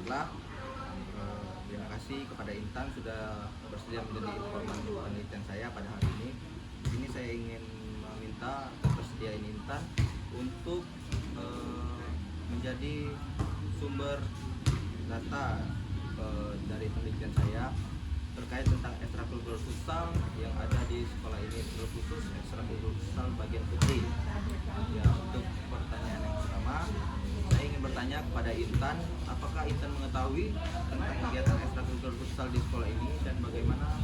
Baiklah, terima kasih kepada Intan sudah bersedia menjadi informan penelitian saya pada hari ini. Di sini saya ingin meminta ketersediaan Intan untuk menjadi sumber data dari penelitian saya terkait tentang ekstrakurikuler futsal yang ada di sekolah ini, terkhusus ekstrakurikuler futsal bagian putri. Ya, untuk pertanyaan yang pertama, saya ingin bertanya kepada Intan, apakah Intan mengetahui tentang kegiatan ekstrakurikuler futsal di sekolah ini dan bagaimana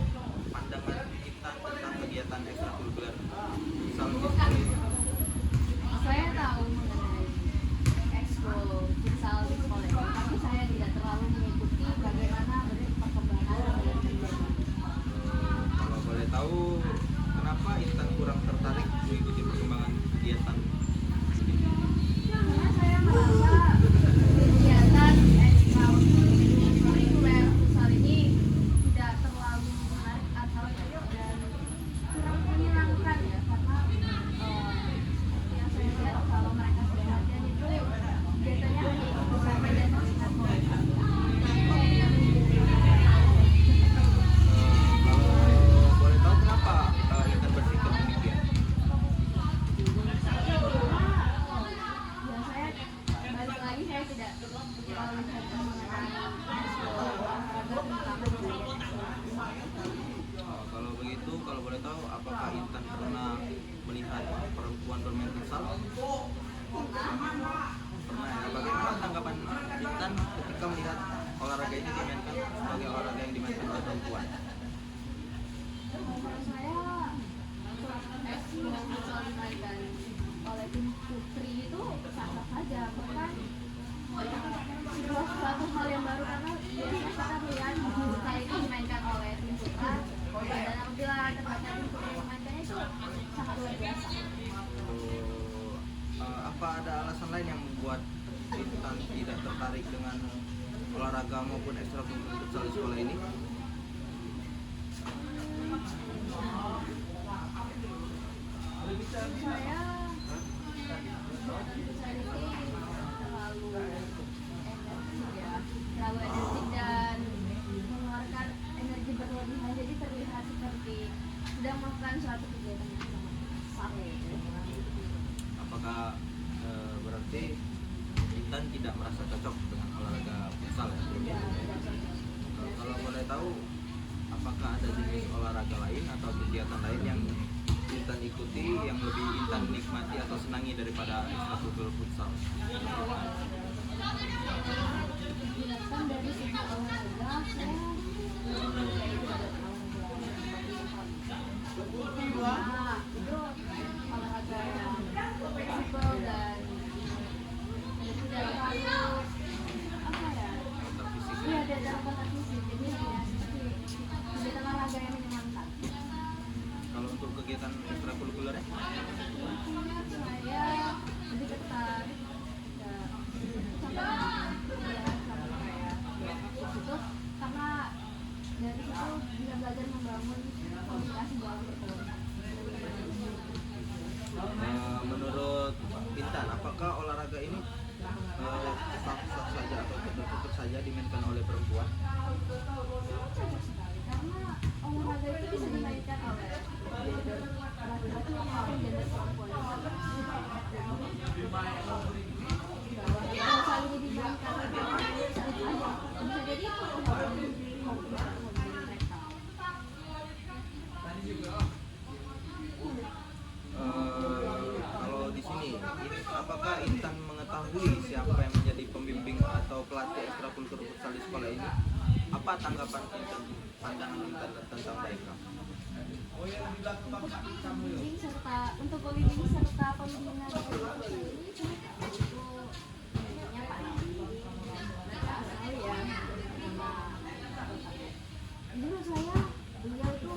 pandangan Intan tentang kegiatan ekstrakurikuler futsal di sekolah ini? Saya tahu mengenai ekskul futsal di sekolah ini, tapi saya tidak terlalu mengikuti bagaimana perkembangan dan kegiatan. Kalau boleh tahu, kenapa Intan kurang tertarik mengikuti perkembangan kegiatan ini? Karena saya merasa kegiatan ekstrakurikuler futsal ini tidak terlalu menarik atau dan kurang menyenangkan ya, karena yang saya lihat kalau mereka sudah latihan itu biasanya hanya ikut sampai dan melihat mereka. Kalau boleh tahu kenapa Intan bersikap demikian? Ya saya balik lagi, saya tidak terlalu cerita mengenai olahraga tentang Kalau begitu, kalau boleh tahu, apakah Intan pernah melihat perempuan bermain futsal? Pernah ya. Bagaimana tanggapan Intan ketika melihat olahraga ini dimainkan sebagai olahraga yang dimainkan oleh perempuan? menurut saya ekskul futsal dimainkan oleh tim putri itu sah-sah saja, bahkan suatu hal yang baru karena biasanya kita melihat futsal itu dimainkan oleh tim putra, dan apabila ternyata tim putri memainkannya itu sangat luar biasa. Apa ada alasan lain yang membuat Intan tidak tertarik dengan olahraga maupun ekstrakurikuler futsal di sekolah ini? Saya futsal ini terlalu energik ya, terlalu energik dan mengeluarkan energi berlebihan, jadi terlihat seperti sedang melakukan suatu kegiatan yang sangat sakit. Apakah berarti Intan tidak merasa cocok dengan olahraga futsal ya? Kalau boleh tahu, apakah ada jenis olahraga lain atau kegiatan lain yang Intan ikuti yang lebih Intan nikmati atau senangi daripada ekstrakurikuler futsal? Dilihatkan dari segi olahraga, saya itu ada nah, itu olahraga yang fleksibel dan tidak terlalu apa ya, Kontak fisik iya tidak terlalu kontak fisik, jadi ya seperti kegiatan olahraga yang menyenangkan. Kalau untuk kegiatan ekstrakurikulernya? Intinya saya lebih tertarik sama kayak itu, karena dari situ bisa belajar membangun komunikasi dalam berkelompok. Menurut Intan, apakah olahraga ini sah-sah saja atau tetap saja dimainkan oleh perempuan? Karena olahraga itu bisa dimainkan oleh gender laki-laki maupun gender perempuan. Kalau saling dimainkan saling aja, bisa jadi itu hobi mereka. Kalau di sini, apakah Intan mengetahui siapa yang menjadi pembimbing atau pelatih ekstrakurikuler futsal di sekolah ini? Apa tanggapan Intan, pandangan Intan tentang mereka? Untuk pembimbing serta pembinaan futsal ini saya Pak mereka asal ya. Menurut saya beliau itu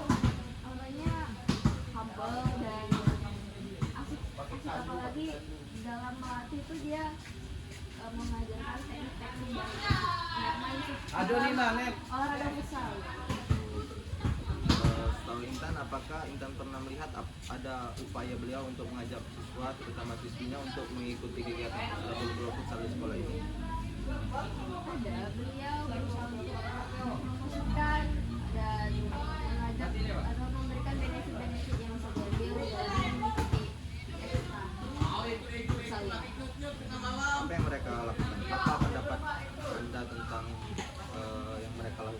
orangnya humble dan asik, apalagi dalam melatih itu dia mengajarkan teknik-teknik yang main olahraga futsal. Setahu Intan, apakah Intan pernah melihat ada upaya beliau untuk mengajak siswa, terutama siswinya, untuk mengikuti kegiatan ekstrakurikuler futsal di sekolah ini? Ada, beliau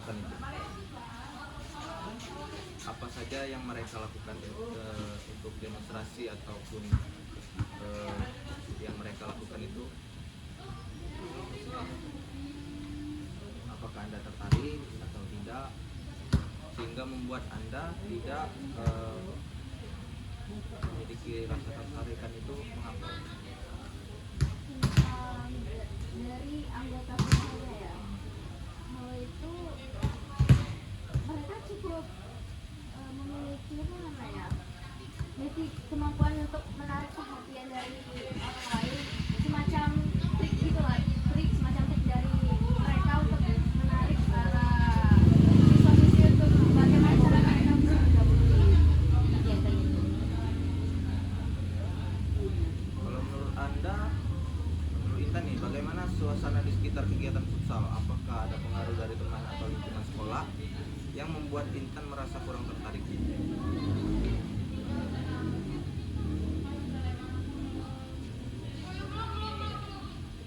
lakukan itu? Apa saja yang mereka lakukan untuk demonstrasi ataupun yang mereka lakukan itu? Apakah Anda tertarik atau tidak, sehingga membuat Anda tidak memiliki rasa tertarikan itu? Mengapa? Dari anggota saya ya, hal itu mereka cukup memiliki apa namanya, memiliki kemampuan untuk menarik perhatian dari orang lain, semacam trik gitu lah, semacam trik dari mereka untuk menarik para siswa-siswi untuk bagaimana cara mereka bisa bergabung di kegiatan itu. Kalau menurut Anda, menurut Intan nih, bagaimana suasana di sekitar kegiatan futsal? Apakah ada pengaruh dari teman atau lingkungan sekolah yang membuat Intan merasa kurang tertarik?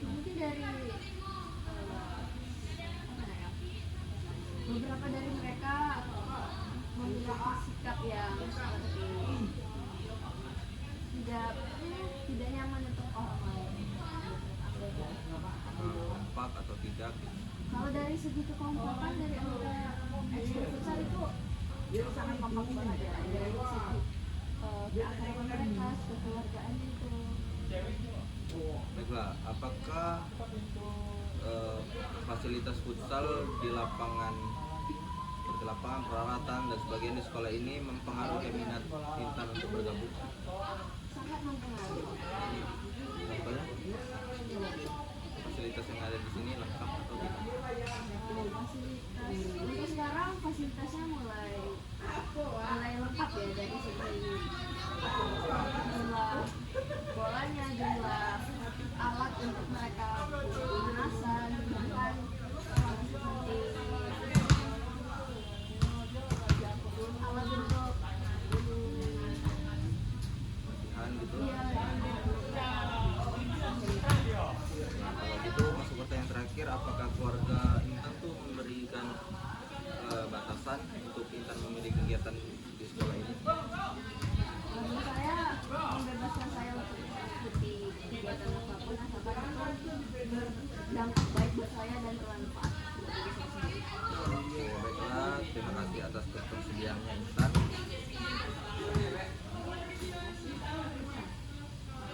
Mungkin dari beberapa dari mereka memiliki sikap yang seperti tidak nyaman untuk orang lain. Kompak atau tidak? Kalau dari segi kekompakan dari anggota ekskul futsal itu sangat kompak banget ya, dari segi keakraban mereka, kekeluargaan itu. Baiklah, apakah fasilitas futsal di lapangan, seperti lapangan, peralatan dan sebagainya di sekolah ini mempengaruhi minat Intan untuk bergabung? Sangat mempengaruhi. Contohnya, fasilitas yang ada di sini lengkap atau tidak? Fasilitas untuk sekarang fasilitasnya mulai lengkap ya, dari segi jumlah bolanya, jumlah alat untuk mereka pemanasan, bahkan seperti alat untuk Latihan gitu? ya, Nah, kalau gitu masuk pertanyaan terakhir, apakah keluarga Intan tuh memberikan batasan untuk Intan memilih kegiatan di sekolah ini? bagi saya membebaskan saya untuk mengikuti kegiatan apapun asalkan itu berdampak baik buat saya dan bermanfaat bagi saya sendiri. Oke, baiklah, terima kasih atas ketersediaannya Intan.